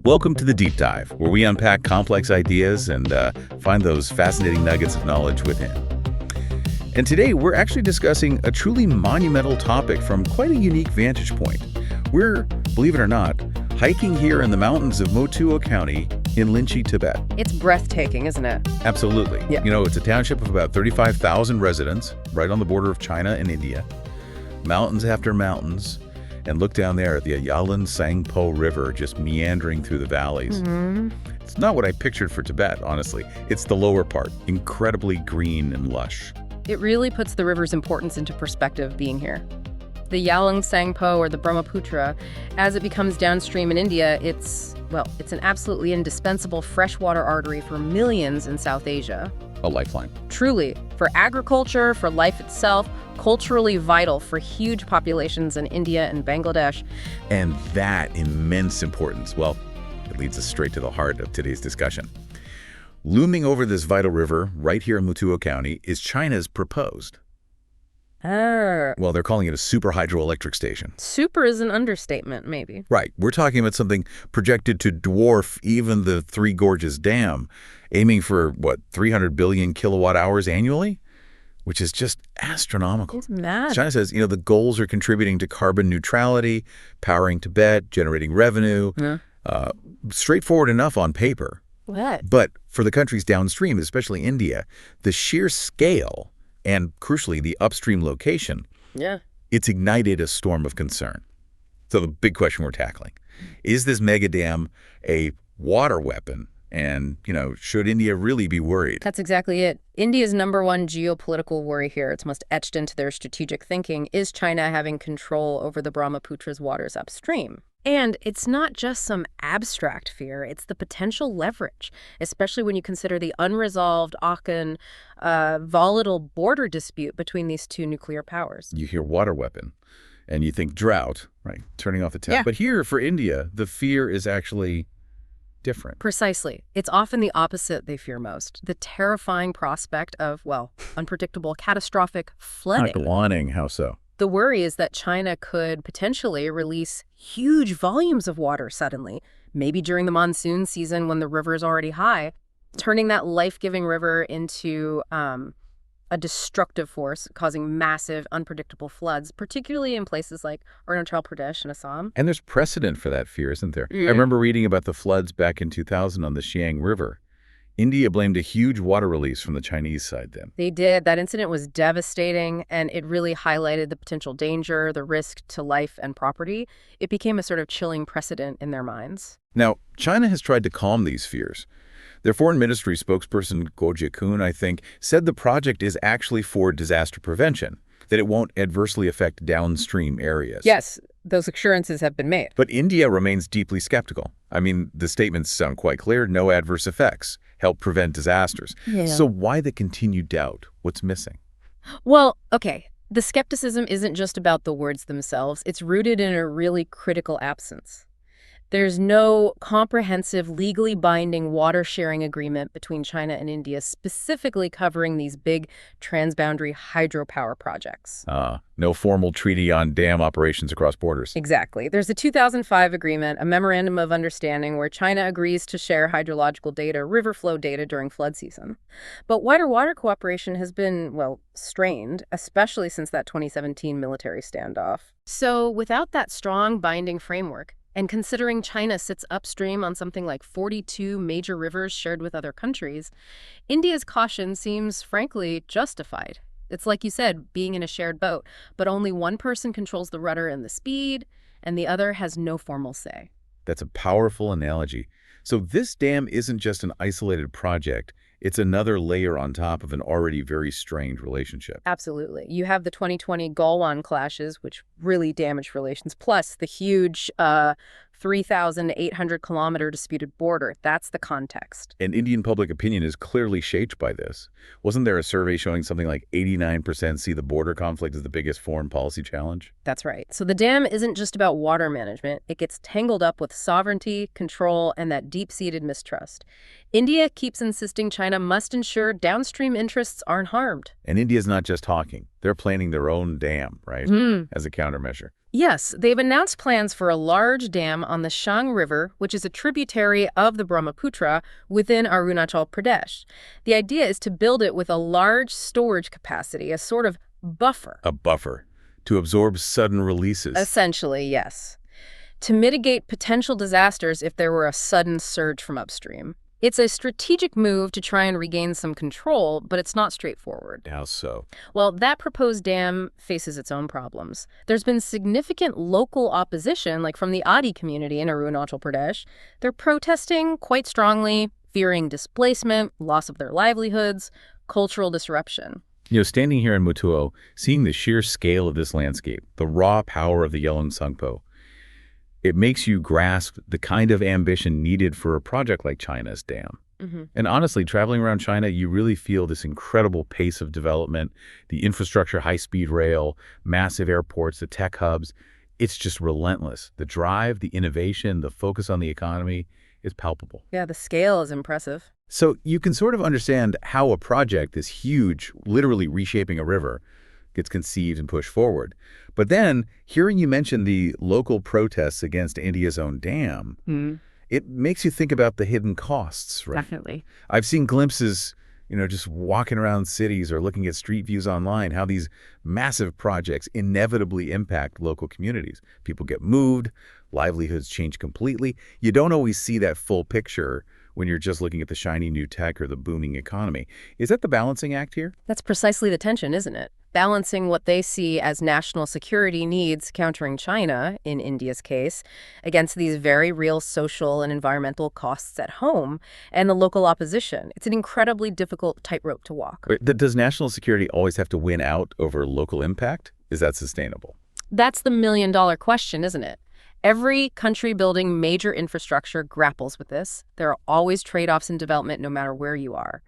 Welcome to the Deep Dive, where we unpack complex ideas and find those fascinating nuggets of knowledge within. And today, we're actually discussing a truly monumental topic from quite a unique vantage point. We're, believe it or not, hiking here in the mountains of Motuo County in Linchi, Tibet. It's breathtaking, isn't it? Absolutely. Yeah. You know, it's a township of about 35,000 residents, right on the border of China and India. Mountains after mountains. And look down there at the Yarlung Tsangpo River just meandering through the valleys. It's not what I pictured for Tibet, honestly. It's the lower part, incredibly green and lush. It really puts the river's importance into perspective being here. The Yarlung Tsangpo, or the Brahmaputra, as it becomes downstream in India, it's an absolutely indispensable freshwater artery for millions in South Asia. A lifeline. Truly, for agriculture, for life itself, culturally vital for huge populations in India and Bangladesh. And that immense importance, well, it leads us straight to the heart of today's discussion. Looming over this vital river, right here in Motuo County, is China's proposed. Well, they're calling it a super hydroelectric station. Super is an understatement, maybe. Right. We're talking about something projected to dwarf even the Three Gorges Dam, aiming for, 300 billion kilowatt hours annually? Which is just astronomical. It's mad. China says, the goals are contributing to carbon neutrality, powering Tibet, generating revenue. Straightforward enough on paper. What? But for the countries downstream, especially India, the sheer scale and, crucially, the upstream location, it's ignited a storm of concern. So the big question we're tackling, is this mega dam a water weapon? And, should India really be worried? That's exactly it. India's number one geopolitical worry here, it's most etched into their strategic thinking, is China having control over the Brahmaputra's waters upstream. And it's not just some abstract fear, it's the potential leverage, especially when you consider the unresolved, often volatile border dispute between these two nuclear powers. You hear water weapon, and you think drought, right? Turning off the tap. Yeah. But here, for India, the fear is actually different. Precisely. It's often the opposite they fear most. The terrifying prospect of, unpredictable, catastrophic flooding. How so? The worry is that China could potentially release huge volumes of water suddenly, maybe during the monsoon season when the river is already high, turning that life-giving river into a destructive force, causing massive, unpredictable floods, particularly in places like Arunachal Pradesh and Assam. And there's precedent for that fear, isn't there? I remember reading about the floods back in 2000 on the Xiang River. India blamed a huge water release from the Chinese side then. They did. That incident was devastating, and it really highlighted the potential danger, the risk to life and property. It became a sort of chilling precedent in their minds. Now, China has tried to calm these fears. Their foreign ministry spokesperson, Guo Jiakun, I think, said the project is actually for disaster prevention, that it won't adversely affect downstream areas. Yes, those assurances have been made. But India remains deeply skeptical. I mean, the statements sound quite clear. No adverse effects. Help prevent disasters. Yeah. So why the continued doubt? What's missing? Well, okay, the skepticism isn't just about the words themselves. It's rooted in a really critical absence. There's no comprehensive, legally binding water-sharing agreement between China and India specifically covering these big transboundary hydropower projects. No formal treaty on dam operations across borders. Exactly. There's a 2005 agreement, a memorandum of understanding where China agrees to share hydrological data, river flow data during flood season. But wider water cooperation has been, strained, especially since that 2017 military standoff. So without that strong binding framework, and considering China sits upstream on something like 42 major rivers shared with other countries, India's caution seems, frankly, justified. It's like you said, being in a shared boat, but only one person controls the rudder and the speed, and the other has no formal say. That's a powerful analogy. So this dam isn't just an isolated project. It's another layer on top of an already very strained relationship. Absolutely. You have the 2020 Galwan clashes, which really damaged relations, plus the huge 3,800-kilometer disputed border. That's the context. And Indian public opinion is clearly shaped by this. Wasn't there a survey showing something like 89% see the border conflict as the biggest foreign policy challenge? That's right. So the dam isn't just about water management. It gets tangled up with sovereignty, control, and that deep-seated mistrust. India keeps insisting China must ensure downstream interests aren't harmed. And India's not just talking. They're planning their own dam, right, as a countermeasure. Yes, they've announced plans for a large dam on the Shang River, which is a tributary of the Brahmaputra within Arunachal Pradesh. The idea is to build it with a large storage capacity, a sort of buffer. A buffer to absorb sudden releases. Essentially, yes. To mitigate potential disasters if there were a sudden surge from upstream. It's a strategic move to try and regain some control, but it's not straightforward. How so? Well, that proposed dam faces its own problems. There's been significant local opposition, like from the Adi community in Arunachal Pradesh. They're protesting quite strongly, fearing displacement, loss of their livelihoods, cultural disruption. Standing here in Mutuo, seeing the sheer scale of this landscape, the raw power of the Yarlung Tsangpo, it makes you grasp the kind of ambition needed for a project like China's dam. And honestly, traveling around China, you really feel this incredible pace of development, the infrastructure, high-speed rail, massive airports, the tech hubs. It's just relentless. The drive, the innovation, the focus on the economy is palpable. Yeah, the scale is impressive. So you can sort of understand how a project this huge, literally reshaping a river, gets conceived and pushed forward. But then, hearing you mention the local protests against India's own dam, it makes you think about the hidden costs, right? Definitely. I've seen glimpses, just walking around cities or looking at street views online, how these massive projects inevitably impact local communities. People get moved, livelihoods change completely. You don't always see that full picture when you're just looking at the shiny new tech or the booming economy. Is that the balancing act here? That's precisely the tension, isn't it? Balancing what they see as national security needs, countering China, in India's case, against these very real social and environmental costs at home, and the local opposition. It's an incredibly difficult tightrope to walk. Does national security always have to win out over local impact? Is that sustainable? That's the million-dollar question, isn't it? Every country building major infrastructure grapples with this. There are always trade-offs in development no matter where you are.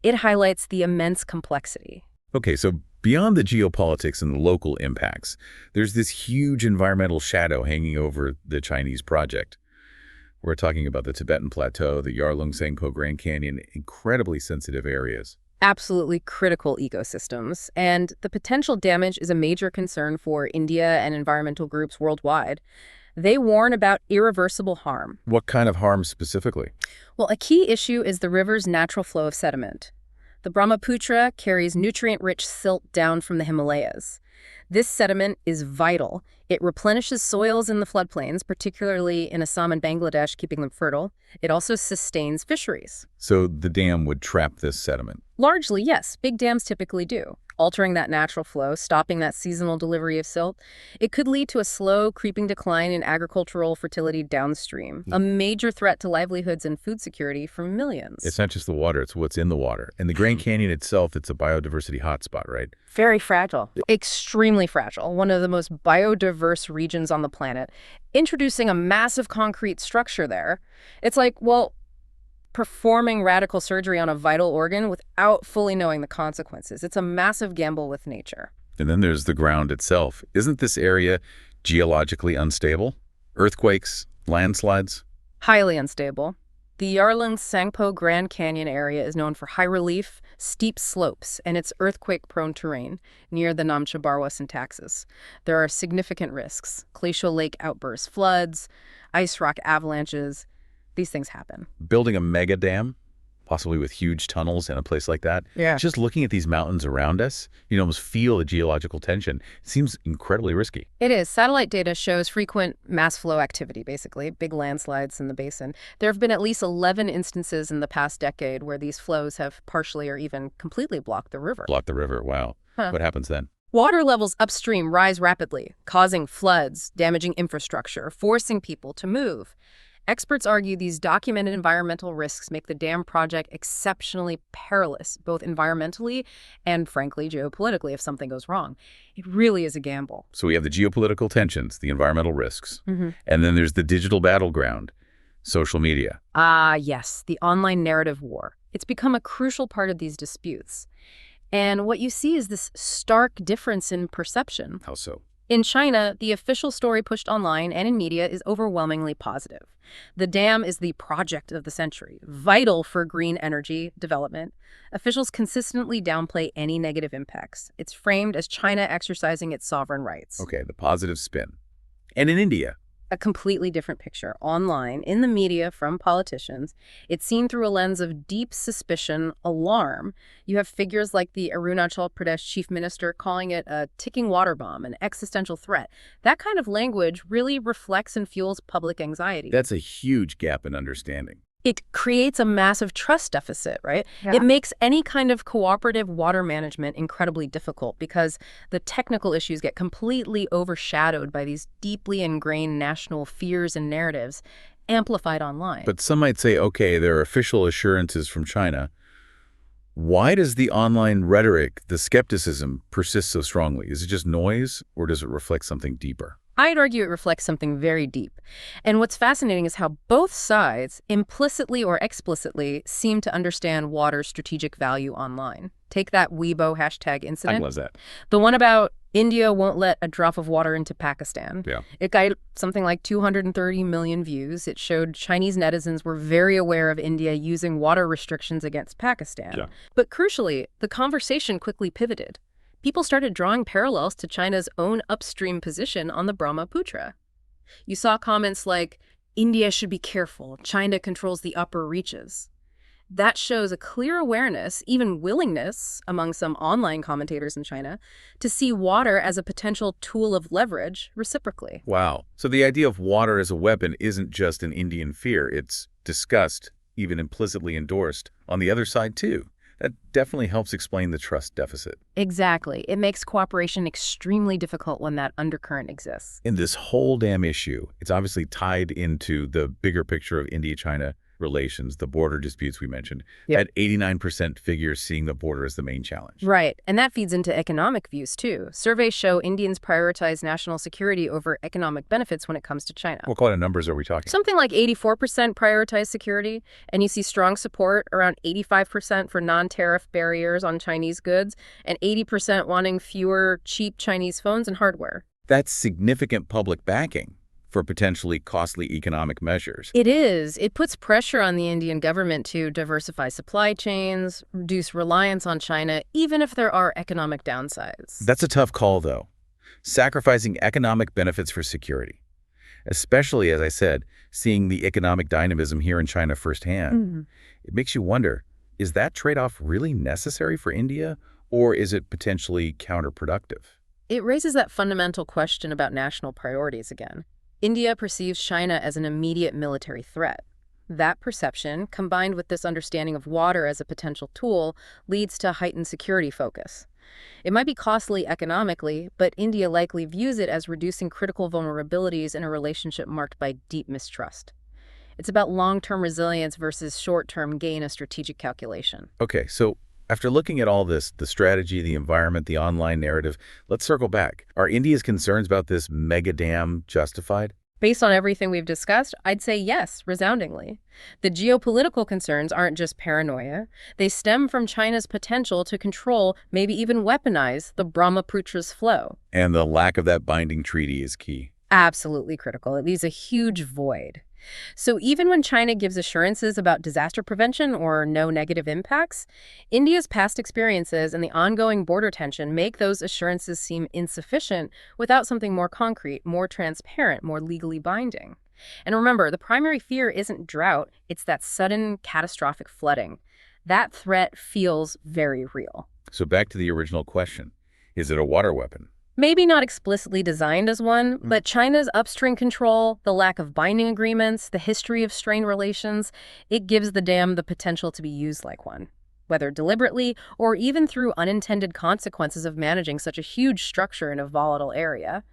It highlights the immense complexity. Okay, so beyond the geopolitics and the local impacts, there's this huge environmental shadow hanging over the Chinese project. We're talking about the Tibetan Plateau, the Yarlung Tsangpo Grand Canyon, incredibly sensitive areas. Absolutely critical ecosystems, and the potential damage is a major concern for India and environmental groups worldwide. They warn about irreversible harm. What kind of harm specifically? Well, a key issue is the river's natural flow of sediment. The Brahmaputra carries nutrient-rich silt down from the Himalayas. This sediment is vital. It replenishes soils in the floodplains, particularly in Assam and Bangladesh, keeping them fertile. It also sustains fisheries. So the dam would trap this sediment? Largely, yes. Big dams typically do, altering that natural flow, stopping that seasonal delivery of silt. It could lead to a slow, creeping decline in agricultural fertility downstream, a major threat to livelihoods and food security for millions. It's not just the water, it's what's in the water. And the Grand Canyon itself, it's a biodiversity hotspot, right? Very fragile. Extremely fragile. One of the most biodiverse regions on the planet. Introducing a massive concrete structure there, it's like, well, performing radical surgery on a vital organ without fully knowing the consequences. It's a massive gamble with nature. And then there's the ground itself. Isn't this area geologically unstable? Earthquakes, landslides? Highly unstable. The Yarlung Tsangpo Grand Canyon area is known for high relief, steep slopes, and its earthquake-prone terrain near the Namcha Barwa syntaxis. There are significant risks: glacial lake outbursts, floods, ice rock avalanches. These things happen. Building a mega dam, possibly with huge tunnels in a place like that. Yeah. Just looking at these mountains around us, you almost feel the geological tension. It seems incredibly risky. It is. Satellite data shows frequent mass flow activity, basically, big landslides in the basin. There have been at least 11 instances in the past decade where these flows have partially or even completely blocked the river. Block the river, wow. What happens then? Water levels upstream rise rapidly, causing floods, damaging infrastructure, forcing people to move. Experts argue these documented environmental risks make the dam project exceptionally perilous, both environmentally and, frankly, geopolitically if something goes wrong. It really is a gamble. So we have the geopolitical tensions, the environmental risks, and then there's the digital battleground, social media. Ah, yes, the online narrative war. It's become a crucial part of these disputes. And what you see is this stark difference in perception. How so? In China, the official story pushed online and in media is overwhelmingly positive. The dam is the project of the century, vital for green energy development. Officials consistently downplay any negative impacts. It's framed as China exercising its sovereign rights. Okay, the positive spin. And in India, A completely different picture. Online, in the media, from politicians, it's seen through a lens of deep suspicion, alarm. You have figures like the Arunachal Pradesh chief minister calling it a ticking water bomb, an existential threat. That kind of language really reflects and fuels public anxiety. that's a huge gap in understanding. It creates a massive trust deficit, right? Yeah. It makes any kind of cooperative water management incredibly difficult because the technical issues get completely overshadowed by these deeply ingrained national fears and narratives amplified online. But some might say, okay, there are official assurances from China. Why does the online rhetoric, the skepticism, persist so strongly? Is it just noise, or does it reflect something deeper? I'd argue it reflects something very deep. And what's fascinating is how both sides, implicitly or explicitly, seem to understand water's strategic value online. Take that Weibo hashtag I incident. love that. The one about India won't let a drop of water into Pakistan. Yeah. It got something like 230 million views. It showed Chinese netizens were very aware of India using water restrictions against Pakistan. Yeah. But crucially, the conversation quickly pivoted. People started drawing parallels to China's own upstream position on the Brahmaputra. You saw comments like, India should be careful, China controls the upper reaches. That shows a clear awareness, even willingness, among some online commentators in China, to see water as a potential tool of leverage reciprocally. Wow. So the idea of water as a weapon isn't just an Indian fear. It's discussed, even implicitly endorsed, on the other side too. That definitely helps explain the trust deficit. Exactly. It makes cooperation extremely difficult when that undercurrent exists. In this whole damn issue, it's obviously tied into the bigger picture of India-China relations, the border disputes we mentioned. Yep. At 89% figures seeing the border as the main challenge. Right. And that feeds into economic views, too. Surveys show Indians prioritize national security over economic benefits when it comes to China. What kind of numbers are we talking? Something like 84% prioritize security, and you see strong support, around 85% for non-tariff barriers on Chinese goods, and 80% wanting fewer cheap Chinese phones and hardware. That's significant public backing for potentially costly economic measures. It is. It puts pressure on the Indian government to diversify supply chains, reduce reliance on China, even if there are economic downsides. That's a tough call, though. Sacrificing economic benefits for security. Especially, as I said, seeing the economic dynamism here in China firsthand. It makes you wonder, is that trade-off really necessary for India, or is it potentially counterproductive? It raises that fundamental question about national priorities again. India perceives China as an immediate military threat. That perception, combined with this understanding of water as a potential tool, leads to heightened security focus. It might be costly economically, but India likely views it as reducing critical vulnerabilities in a relationship marked by deep mistrust. It's about long-term resilience versus short-term gain of strategic calculation. Okay, so after looking at all this, the strategy, the environment, the online narrative, let's circle back. Are India's concerns about this mega dam justified? Based on everything we've discussed, I'd say yes, resoundingly. The geopolitical concerns aren't just paranoia. They stem from China's potential to control, maybe even weaponize, the Brahmaputra's flow. And the lack of that binding treaty is key. Absolutely critical. It leaves a huge void. So even when China gives assurances about disaster prevention or no negative impacts, India's past experiences and the ongoing border tension make those assurances seem insufficient without something more concrete, more transparent, more legally binding. And remember, the primary fear isn't drought, it's that sudden catastrophic flooding. That threat feels very real. So back to the original question. Is it a water weapon? Maybe not explicitly designed as one, but China's upstream control, the lack of binding agreements, the history of strained relations, it gives the dam the potential to be used like one, whether deliberately or even through unintended consequences of managing such a huge structure in a volatile area.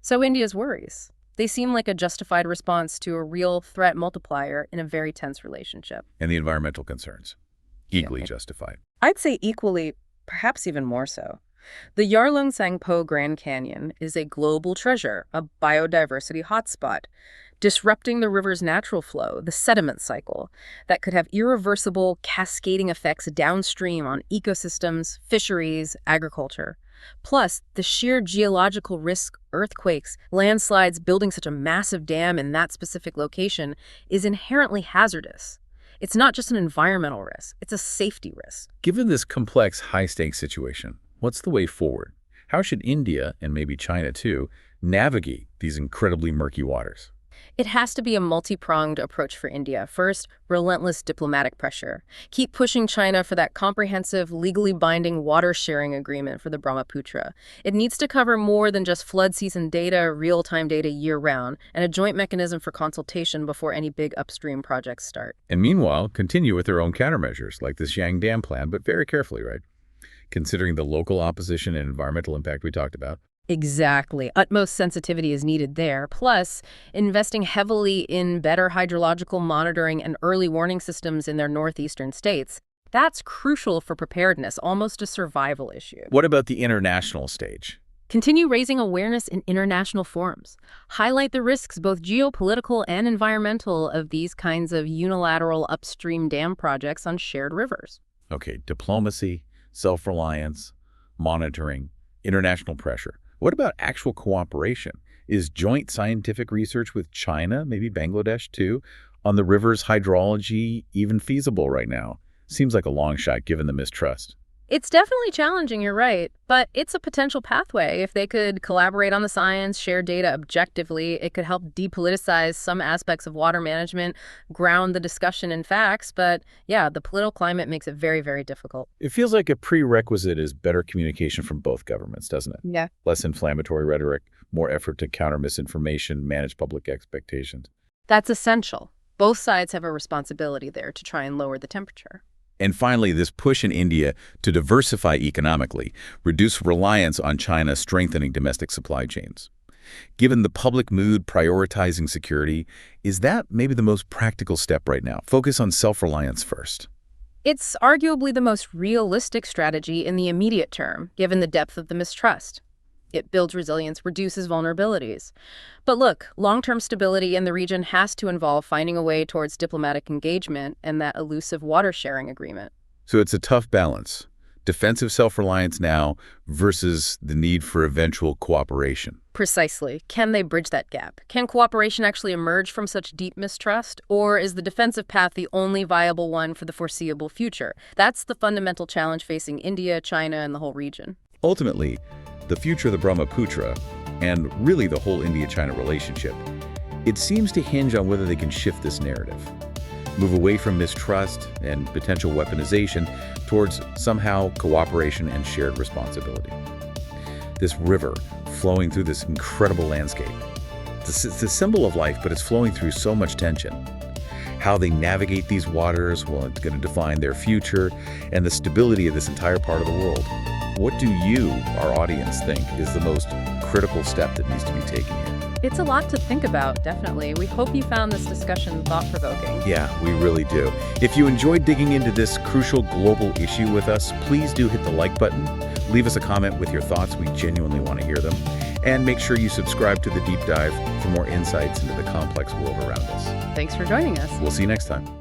So India's worries, they seem like a justified response to a real threat multiplier in a very tense relationship. And the environmental concerns? Equally justified. I'd say equally, perhaps even more so. The Yarlung Tsangpo Grand Canyon is a global treasure, a biodiversity hotspot, disrupting the river's natural flow, the sediment cycle, that could have irreversible, cascading effects downstream on ecosystems, fisheries, agriculture. Plus, the sheer geological risk, earthquakes, landslides, building such a massive dam in that specific location is inherently hazardous. It's not just an environmental risk, it's a safety risk. Given this complex, high-stakes situation, what's the way forward? How should India, and maybe China too, navigate these incredibly murky waters? It has to be a multi-pronged approach for India. First, relentless diplomatic pressure. Keep pushing China for that comprehensive, legally binding water-sharing agreement for the Brahmaputra. It needs to cover more than just flood season data, real-time data year-round, and a joint mechanism for consultation before any big upstream projects start. And meanwhile, continue with their own countermeasures, like this Yang Dam plan, but very carefully, right? Considering the local opposition and environmental impact we talked about. Exactly. Utmost sensitivity is needed there. Plus, investing heavily in better hydrological monitoring and early warning systems in their northeastern states. That's crucial for preparedness, almost a survival issue. What about the international stage? Continue raising awareness in international forums. Highlight the risks, both geopolitical and environmental, of these kinds of unilateral upstream dam projects on shared rivers. Okay, diplomacy, self-reliance, monitoring, international pressure. What about actual cooperation? Is joint scientific research with China, maybe Bangladesh too, on the river's hydrology even feasible right now? Seems like a long shot given the mistrust. It's definitely challenging, you're right, but it's a potential pathway. If they could collaborate on the science, share data objectively, it could help depoliticize some aspects of water management, ground the discussion in facts, but yeah, the political climate makes it very, very difficult. It feels like a prerequisite is better communication from both governments, doesn't it? Yeah. Less inflammatory rhetoric, more effort to counter misinformation, manage public expectations. That's essential. Both sides have a responsibility there to try and lower the temperature. And finally, this push in India to diversify economically, reduce reliance on China, strengthening domestic supply chains. Given the public mood prioritizing security, is that maybe the most practical step right now? Focus on self-reliance first. It's arguably the most realistic strategy in the immediate term, given the depth of the mistrust. It builds resilience, reduces vulnerabilities. But look, long-term stability in the region has to involve finding a way towards diplomatic engagement and that elusive water-sharing agreement. So it's a tough balance. Defensive self-reliance now versus the need for eventual cooperation. Precisely. Can they bridge that gap? Can cooperation actually emerge from such deep mistrust? Or is the defensive path the only viable one for the foreseeable future? That's the fundamental challenge facing India, China, and the whole region. Ultimately, the future of the Brahmaputra, and really the whole India-China relationship, it seems to hinge on whether they can shift this narrative, move away from mistrust and potential weaponization towards somehow cooperation and shared responsibility. This river flowing through this incredible landscape, it's a symbol of life, but it's flowing through so much tension. How they navigate these waters, well, it's going to define their future and the stability of this entire part of the world. What do you, our audience, think is the most critical step that needs to be taken here? It's a lot to think about, definitely. We hope you found this discussion thought-provoking. Yeah, we really do. If you enjoyed digging into this crucial global issue with us, please do hit the like button. Leave us a comment with your thoughts. We genuinely want to hear them. And make sure you subscribe to The Deep Dive for more insights into the complex world around us. Thanks for joining us. We'll see you next time.